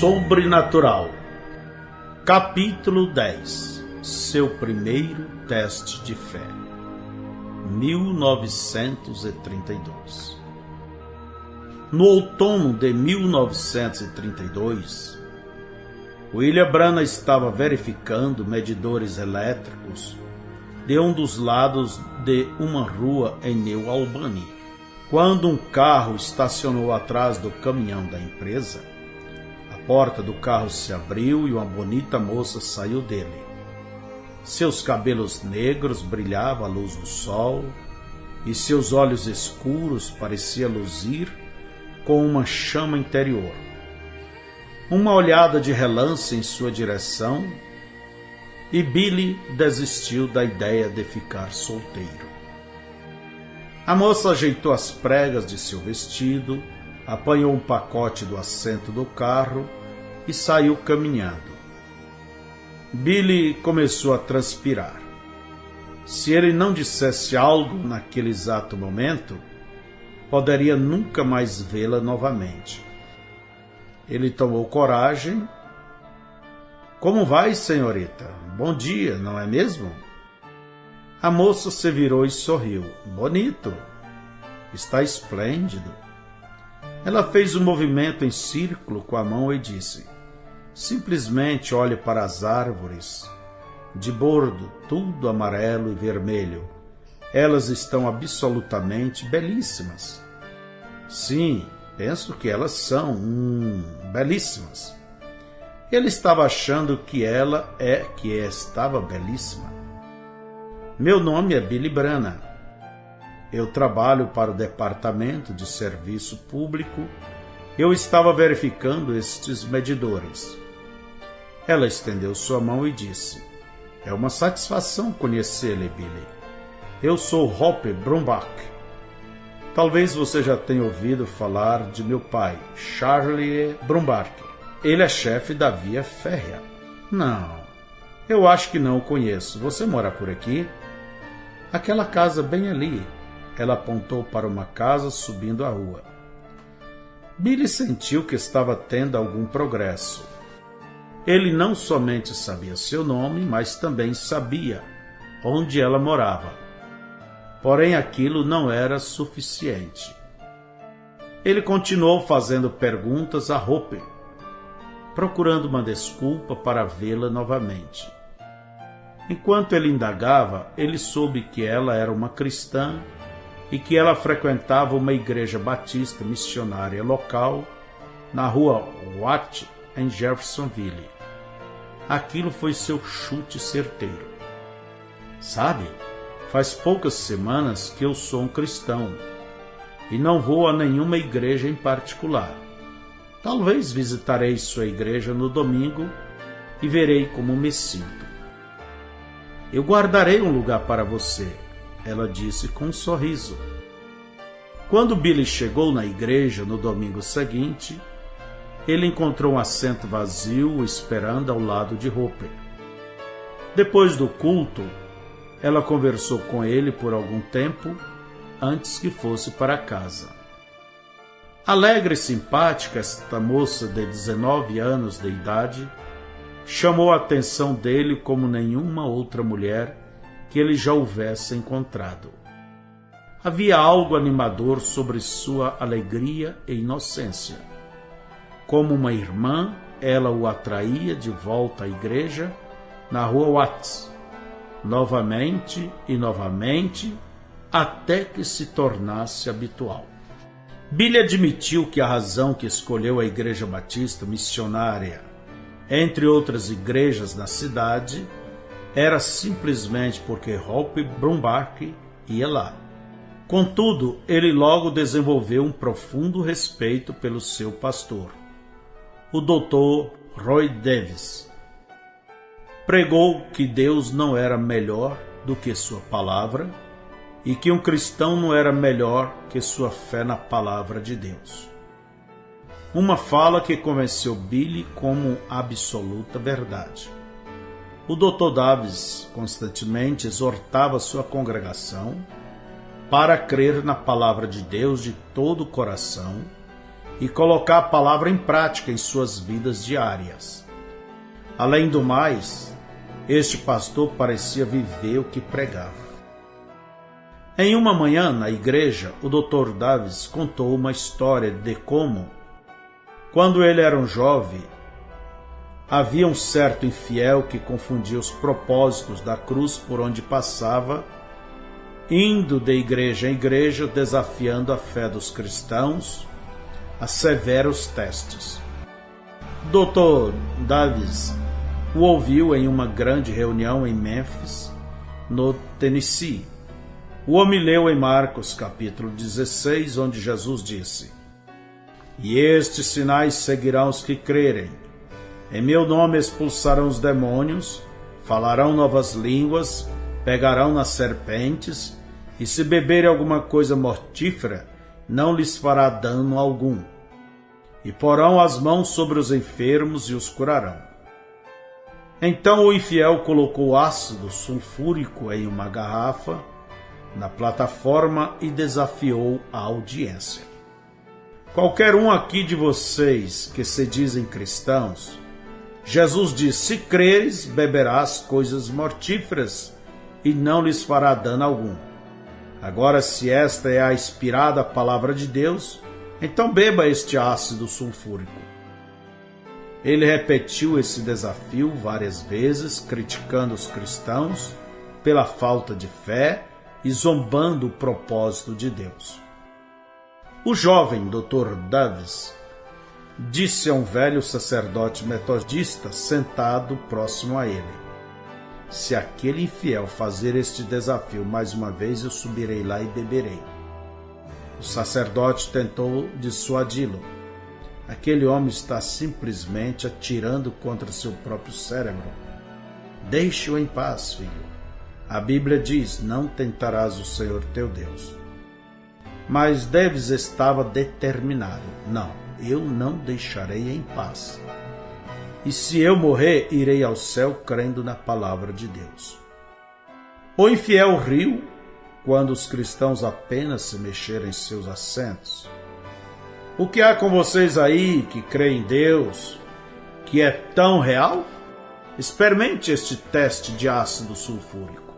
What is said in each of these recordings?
Sobrenatural. Capítulo 10. Seu primeiro teste de fé. 1932. No outono de 1932, William Branham estava verificando medidores elétricos de um dos lados de uma rua em New Albany, quando um carro estacionou atrás do caminhão da empresa. A porta do carro se abriu e uma bonita moça saiu dele. Seus cabelos negros brilhavam à luz do sol e seus olhos escuros pareciam luzir com uma chama interior. Uma olhada de relance em sua direção e Billy desistiu da ideia de ficar solteiro. A moça ajeitou as pregas de seu vestido, apanhou um pacote do assento do carro e saiu caminhando. Billy começou a transpirar. Se ele não dissesse algo naquele exato momento, poderia nunca mais vê-la novamente. Ele tomou coragem. "Como vai, senhorita? Bom dia, não é mesmo?" A moça se virou e sorriu. "Bonito. Está esplêndido." Ela fez um movimento em círculo com a mão e disse: "Simplesmente olhe para as árvores de bordo, tudo amarelo e vermelho. Elas estão absolutamente belíssimas." "Sim, penso que elas são belíssimas." Ele estava achando que ela estava belíssima. "Meu nome é Billy Branham. Eu trabalho para o Departamento de Serviço Público. Eu estava verificando estes medidores." Ela estendeu sua mão e disse: "É uma satisfação conhecê-lo, Billy. Eu sou Hope Brumbach. Talvez você já tenha ouvido falar de meu pai, Charlie Brumbach. Ele é chefe da via férrea." "Não, eu acho que não o conheço. Você mora por aqui?" "Aquela casa bem ali." Ela apontou para uma casa subindo a rua. Billy sentiu que estava tendo algum progresso. Ele não somente sabia seu nome, mas também sabia onde ela morava. Porém, aquilo não era suficiente. Ele continuou fazendo perguntas a Hope, procurando uma desculpa para vê-la novamente. Enquanto ele indagava, ele soube que ela era uma cristã e que ela frequentava uma igreja batista missionária local na rua Watt, em Jeffersonville. Aquilo foi seu chute certeiro. "Sabe, faz poucas semanas que eu sou um cristão e não vou a nenhuma igreja em particular. Talvez visitarei sua igreja no domingo e verei como me sinto." "Eu guardarei um lugar para você," ela disse com um sorriso. Quando Billy chegou na igreja no domingo seguinte, ele encontrou um assento vazio esperando ao lado de Hope. Depois do culto, ela conversou com ele por algum tempo antes que fosse para casa. Alegre e simpática, esta moça de 19 anos de idade chamou a atenção dele como nenhuma outra mulher que ele já houvesse encontrado. Havia algo animador sobre sua alegria e inocência. Como uma irmã, ela o atraía de volta à igreja na rua Watts, novamente e novamente, até que se tornasse habitual. Billy admitiu que a razão que escolheu a igreja batista missionária, entre outras igrejas na cidade, era simplesmente porque Hope Brumbach ia lá. Contudo, ele logo desenvolveu um profundo respeito pelo seu pastor, o Dr. Roy Davis. Pregou que Deus não era melhor do que sua palavra e que um cristão não era melhor que sua fé na palavra de Deus. Uma fala que convenceu Billy como absoluta verdade. O Dr. Davis constantemente exortava sua congregação para crer na palavra de Deus de todo o coração e colocar a palavra em prática em suas vidas diárias. Além do mais, este pastor parecia viver o que pregava. Em uma manhã, na igreja, o Dr. Davis contou uma história de como, quando ele era um jovem, havia um certo infiel que confundia os propósitos da cruz por onde passava, indo de igreja em igreja, desafiando a fé dos cristãos a severos testes. Dr. Davis o ouviu em uma grande reunião em Memphis, no Tennessee. O homem leu em Marcos capítulo 16, onde Jesus disse: "E estes sinais seguirão os que crerem. Em meu nome expulsarão os demônios, falarão novas línguas, pegarão nas serpentes, e se beberem alguma coisa mortífera, não lhes fará dano algum. E porão as mãos sobre os enfermos e os curarão." Então o infiel colocou ácido sulfúrico em uma garrafa na plataforma e desafiou a audiência. "Qualquer um aqui de vocês que se dizem cristãos, Jesus diz: se creres, beberás coisas mortíferas e não lhes fará dano algum. Agora, se esta é a inspirada palavra de Deus, então beba este ácido sulfúrico." Ele repetiu esse desafio várias vezes, criticando os cristãos pela falta de fé e zombando o propósito de Deus. O jovem Dr. Davis disse a um velho sacerdote metodista sentado próximo a ele: "Se aquele infiel fazer este desafio mais uma vez, eu subirei lá e beberei." O sacerdote tentou dissuadi-lo. "Aquele homem está simplesmente atirando contra seu próprio cérebro. Deixe-o em paz, filho. A Bíblia diz: não tentarás o Senhor teu Deus." Mas Davis estava determinado: "Não, eu não deixarei em paz. E se eu morrer, irei ao céu crendo na palavra de Deus." O infiel riu quando os cristãos apenas se mexeram em seus assentos. "O que há com vocês aí que creem em Deus, que é tão real? Experimente este teste de ácido sulfúrico."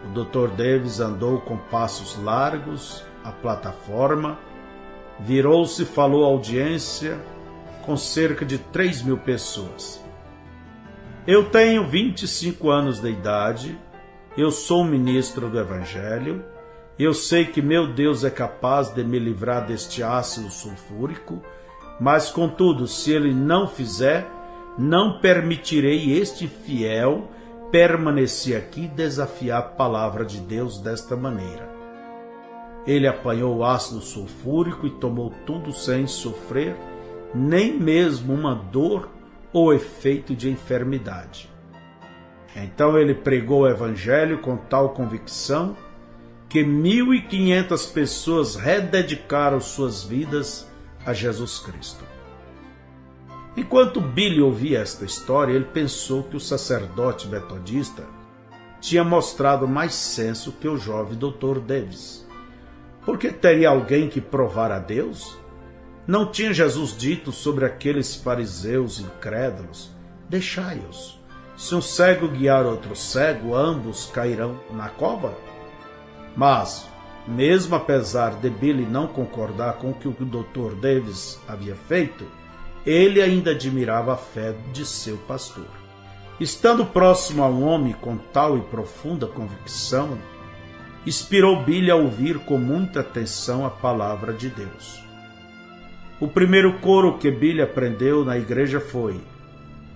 O Dr. Davis andou com passos largos à plataforma, virou-se e falou à audiência com cerca de 3.000 pessoas. "Eu tenho 25 anos de idade, eu sou um ministro do Evangelho, eu sei que meu Deus é capaz de me livrar deste ácido sulfúrico, mas contudo, se ele não fizer, não permitirei este fiel permanecer aqui e desafiar a palavra de Deus desta maneira." Ele apanhou o ácido sulfúrico e tomou tudo sem sofrer nem mesmo uma dor ou efeito de enfermidade. Então ele pregou o Evangelho com tal convicção que 1.500 pessoas rededicaram suas vidas a Jesus Cristo. Enquanto Billy ouvia esta história, ele pensou que o sacerdote metodista tinha mostrado mais senso que o jovem Dr. Davis. Porque teria alguém que provar a Deus? Não tinha Jesus dito sobre aqueles fariseus incrédulos: "Deixai-os. Se um cego guiar outro cego, ambos cairão na cova"? Mas, mesmo apesar de Billy não concordar com o que o Dr. Davis havia feito, ele ainda admirava a fé de seu pastor. Estando próximo a um homem com tal e profunda convicção, inspirou Billy a ouvir com muita atenção a palavra de Deus. O primeiro coro que Billy aprendeu na igreja foi: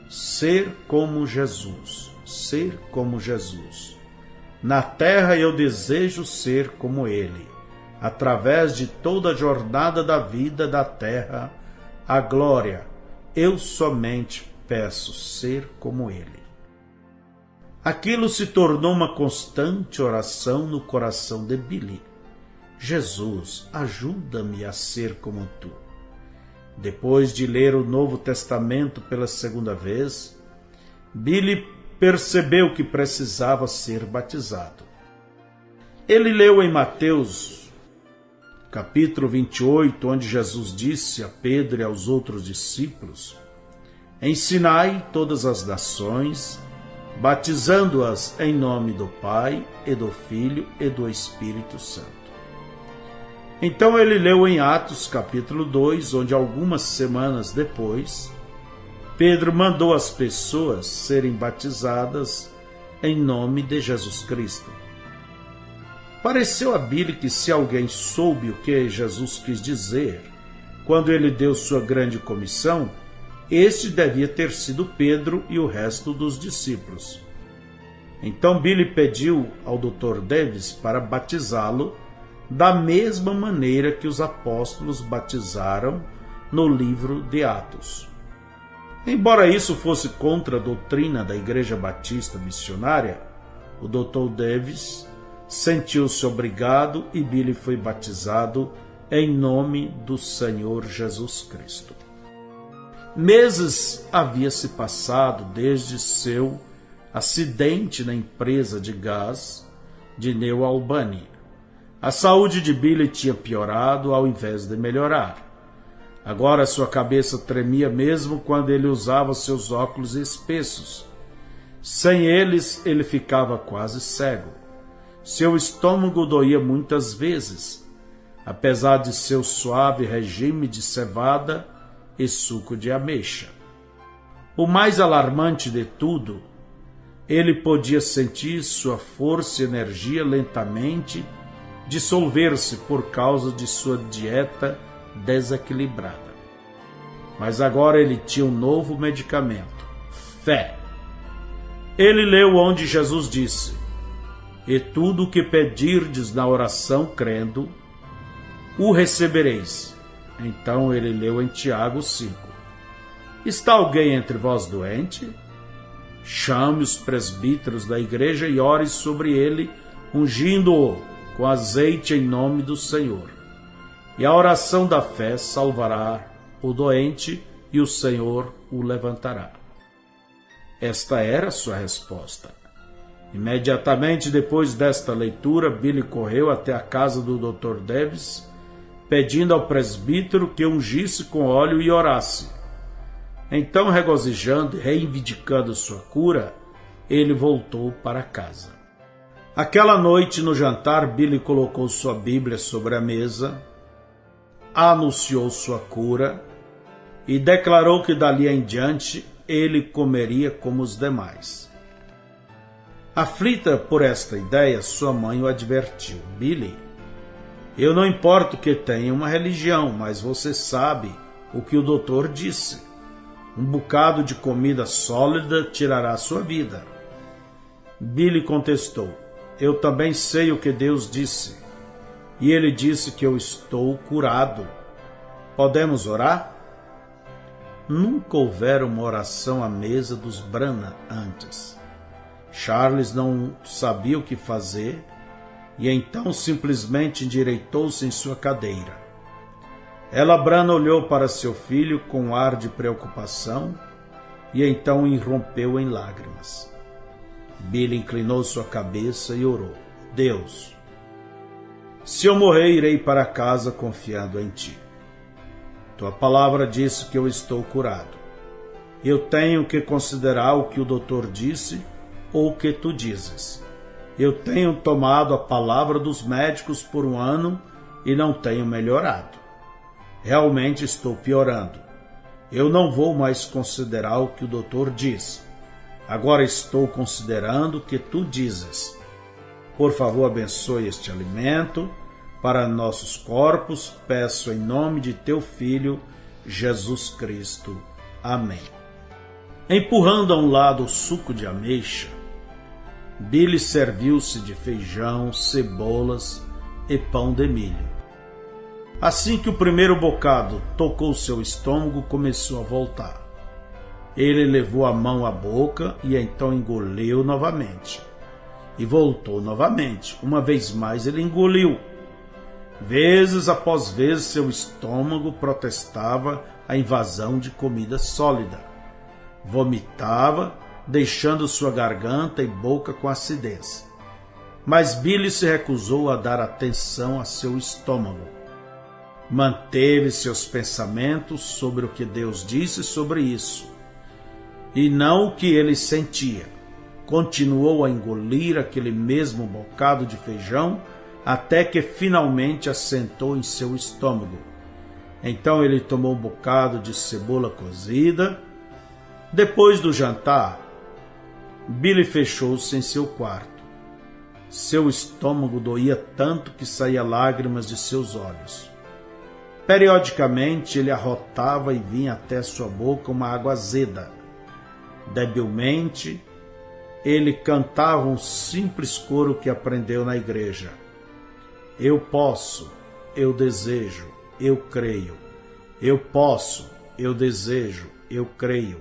"Ser como Jesus, ser como Jesus. Na terra eu desejo ser como Ele. Através de toda a jornada da vida da terra, a glória, eu somente peço ser como Ele." Aquilo se tornou uma constante oração no coração de Billy. "Jesus, ajuda-me a ser como Tu." Depois de ler o Novo Testamento pela segunda vez, Billy percebeu que precisava ser batizado. Ele leu em Mateus capítulo 28, onde Jesus disse a Pedro e aos outros discípulos: ensinai todas as nações, batizando-as em nome do Pai e do Filho e do Espírito Santo. Então ele leu em Atos capítulo 2, onde algumas semanas depois, Pedro mandou as pessoas serem batizadas em nome de Jesus Cristo. Pareceu a Billy que se alguém soube o que Jesus quis dizer quando ele deu sua grande comissão, este devia ter sido Pedro e o resto dos discípulos. Então Billy pediu ao Dr. Davis para batizá-lo da mesma maneira que os apóstolos batizaram no livro de Atos. Embora isso fosse contra a doutrina da Igreja Batista Missionária, o Dr. Davis sentiu-se obrigado e Billy foi batizado em nome do Senhor Jesus Cristo. Meses havia se passado desde seu acidente na empresa de gás de New Albany. A saúde de Billy tinha piorado ao invés de melhorar. Agora sua cabeça tremia mesmo quando ele usava seus óculos espessos. Sem eles, ele ficava quase cego. Seu estômago doía muitas vezes, apesar de seu suave regime de cevada e suco de ameixa. O mais alarmante de tudo, ele podia sentir sua força e energia lentamente dissolver-se por causa de sua dieta desequilibrada. Mas agora ele tinha um novo medicamento: fé. Ele leu onde Jesus disse: e tudo o que pedirdes na oração crendo, o recebereis. Então ele leu em Tiago 5: está alguém entre vós doente? Chame os presbíteros da igreja e ore sobre ele, ungindo-o com azeite em nome do Senhor. E a oração da fé salvará o doente e o Senhor o levantará. Esta era a sua resposta. Imediatamente depois desta leitura, Billy correu até a casa do Dr. Davis, pedindo ao presbítero que ungisse com óleo e orasse. Então, regozijando e reivindicando sua cura, ele voltou para casa. Aquela noite, no jantar, Billy colocou sua Bíblia sobre a mesa, anunciou sua cura e declarou que dali em diante ele comeria como os demais. Aflita por esta ideia, sua mãe o advertiu: Billy, eu não importo que tenha uma religião, mas você sabe o que o doutor disse. Um bocado de comida sólida tirará sua vida. Billy contestou: eu também sei o que Deus disse. E ele disse que eu estou curado. Podemos orar? Nunca houvera uma oração à mesa dos Branham antes. Charles não sabia o que fazer e então simplesmente endireitou-se em sua cadeira. Ella Branham olhou para seu filho com um ar de preocupação e então irrompeu em lágrimas. Billy inclinou sua cabeça e orou: Deus, se eu morrer, irei para casa confiando em ti. Tua palavra disse que eu estou curado. Eu tenho que considerar o que o doutor disse ou o que tu dizes. Eu tenho tomado a palavra dos médicos por 1 ano e não tenho melhorado. Realmente estou piorando. Eu não vou mais considerar o que o doutor diz. Agora estou considerando o que tu dizes. Por favor, abençoe este alimento para nossos corpos. Peço em nome de teu Filho, Jesus Cristo. Amém. Empurrando a um lado o suco de ameixa, Billy serviu-se de feijão, cebolas e pão de milho. Assim que o primeiro bocado tocou seu estômago, começou a voltar. Ele levou a mão à boca e então engoliu novamente. E voltou novamente. Uma vez mais ele engoliu. Vezes após vezes seu estômago protestava a invasão de comida sólida. Vomitava, deixando sua garganta e boca com acidez. Mas Billy se recusou a dar atenção a seu estômago. Manteve seus pensamentos sobre o que Deus disse sobre isso, e não o que ele sentia. Continuou a engolir aquele mesmo bocado de feijão até que finalmente assentou em seu estômago. Então ele tomou um bocado de cebola cozida. Depois do jantar, Billy fechou-se em seu quarto. Seu estômago doía tanto que saía lágrimas de seus olhos. Periodicamente ele arrotava e vinha até sua boca uma água azeda. Debilmente, ele cantava um simples coro que aprendeu na igreja. Eu posso, eu desejo, eu creio. Eu posso, eu desejo, eu creio.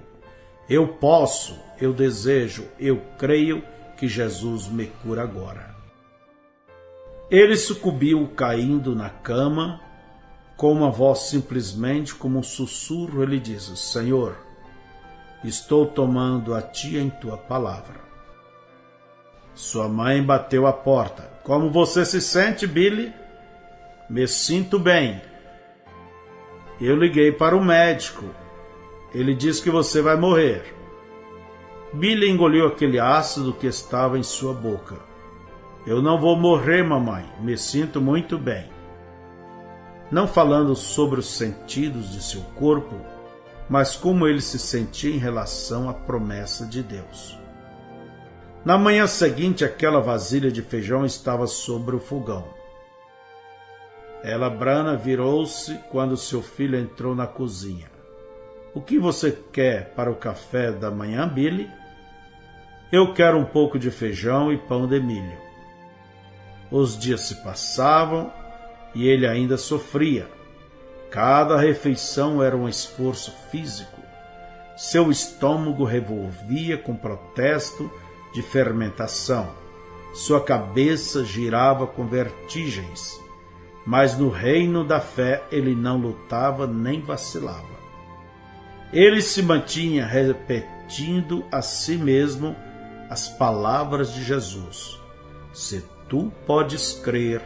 Eu posso, eu desejo, eu creio que Jesus me cura agora. Ele sucumbiu caindo na cama. Com uma voz simplesmente como um sussurro, ele diz: Senhor, estou tomando a ti em tua palavra. Sua mãe bateu a porta. Como você se sente, Billy? Me sinto bem. Eu liguei para o médico. Ele disse que você vai morrer. Billy engoliu aquele ácido que estava em sua boca. Eu não vou morrer, mamãe. Me sinto muito bem. Não falando sobre os sentidos de seu corpo, mas como ele se sentia em relação à promessa de Deus. Na manhã seguinte, aquela vasilha de feijão estava sobre o fogão. Ela, Brana, virou-se quando seu filho entrou na cozinha. O que você quer para o café da manhã, Billy? Eu quero um pouco de feijão e pão de milho. Os dias se passavam e ele ainda sofria. Cada refeição era um esforço físico. Seu estômago revolvia com protesto de fermentação. Sua cabeça girava com vertigens. Mas no reino da fé ele não lutava nem vacilava. Ele se mantinha repetindo a si mesmo as palavras de Jesus. Se tu podes crer,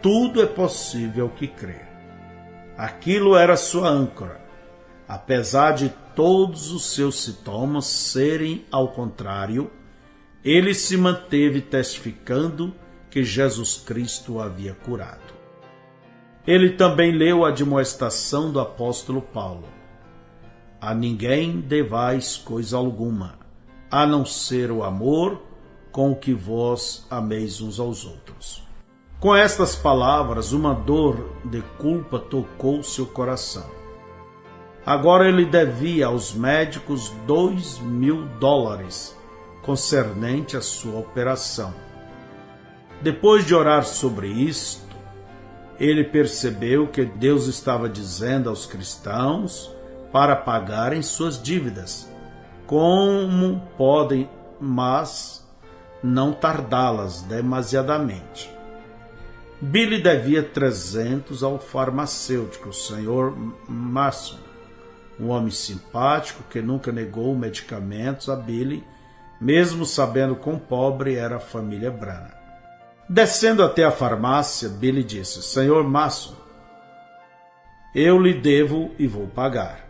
tudo é possível que crê. Aquilo era sua âncora. Apesar de todos os seus sintomas serem ao contrário, ele se manteve testificando que Jesus Cristo o havia curado. Ele também leu a admoestação do apóstolo Paulo. A ninguém devais coisa alguma, a não ser o amor com o que vós ameis uns aos outros. Com estas palavras, uma dor de culpa tocou seu coração. Agora ele devia aos médicos $2.000 concernente à sua operação. Depois de orar sobre isto, ele percebeu que Deus estava dizendo aos cristãos para pagarem suas dívidas, como podem, mas não tardá-las demasiadamente. Billy devia 300 ao farmacêutico, o Sr. Mason, um homem simpático que nunca negou medicamentos a Billy, mesmo sabendo quão pobre era a família Brana. Descendo até a farmácia, Billy disse: Sr. Mason, eu lhe devo e vou pagar.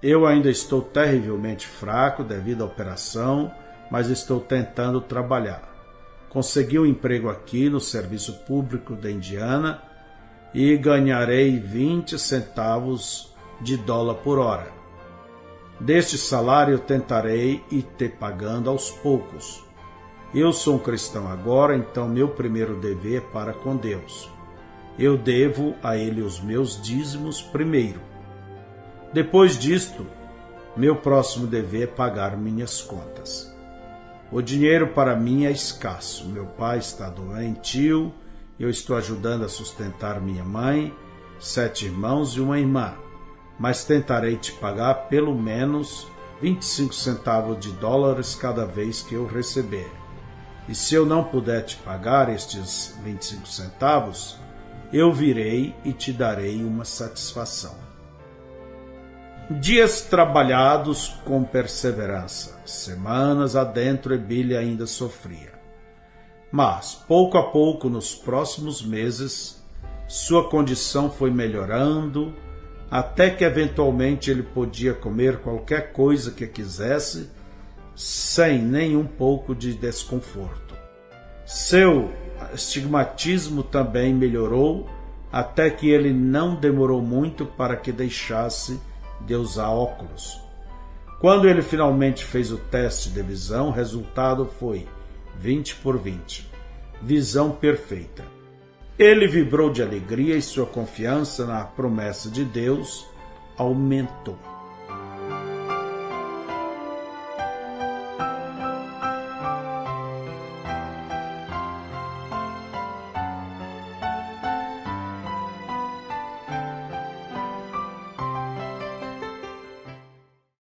Eu ainda estou terrivelmente fraco devido à operação, mas estou tentando trabalhar. Consegui um emprego aqui no Serviço Público da Indiana e ganharei 20 centavos de dólar por hora. Deste salário eu tentarei ir te pagando aos poucos. Eu sou um cristão agora, então meu primeiro dever é para com Deus. Eu devo a Ele os meus dízimos primeiro. Depois disto, meu próximo dever é pagar minhas contas. O dinheiro para mim é escasso. Meu pai está doentio, eu estou ajudando a sustentar minha mãe, 7 irmãos e uma irmã, mas tentarei te pagar pelo menos 25 centavos de dólares cada vez que eu receber. E se eu não puder te pagar estes 25 centavos, eu virei e te darei uma satisfação. Dias trabalhados com perseverança, semanas adentro e Billy ainda sofria. Mas, pouco a pouco, nos próximos meses, Sua condição foi melhorando, até que eventualmente ele podia comer qualquer coisa que quisesse, sem nenhum pouco de desconforto. Seu astigmatismo também melhorou, até que ele não demorou muito para que deixasse de usar óculos. Quando ele finalmente fez o teste de visão, o resultado foi 20/20, visão perfeita. Ele vibrou de alegria e sua confiança na promessa de Deus aumentou.